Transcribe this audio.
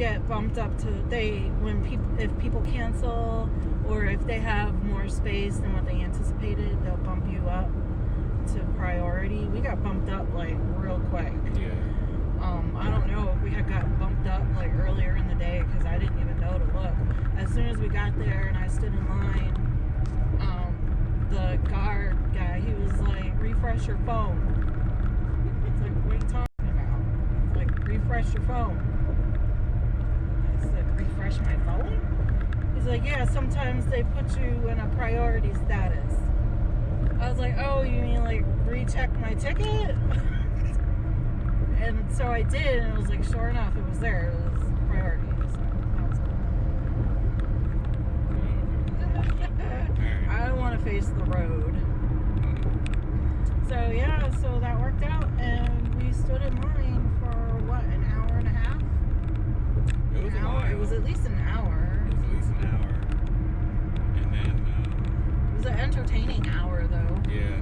get bumped up to if people cancel or if they have more space than what they anticipated, they'll bump you up to priority. We got bumped up like real quick. Yeah. I don't know if we had gotten bumped up like earlier in the day because I didn't even know to look. As soon as we got there and I stood in line, the guard guy, he was like, refresh your phone. It's like, what are you talking about? Like, refresh your phone. I said, refresh my phone? He's like, yeah, sometimes they put you in a priority status. I was like, oh, you mean like recheck my ticket? And so I did, and it was like, sure enough, it was there. It was priority. So that was cool. I don't want to face the road. So yeah, so that worked out, and we stood in line for what, an hour and a half? It was an hour. It was at least an hour. It was at least an hour. And then It was an entertaining hour, though. yeah.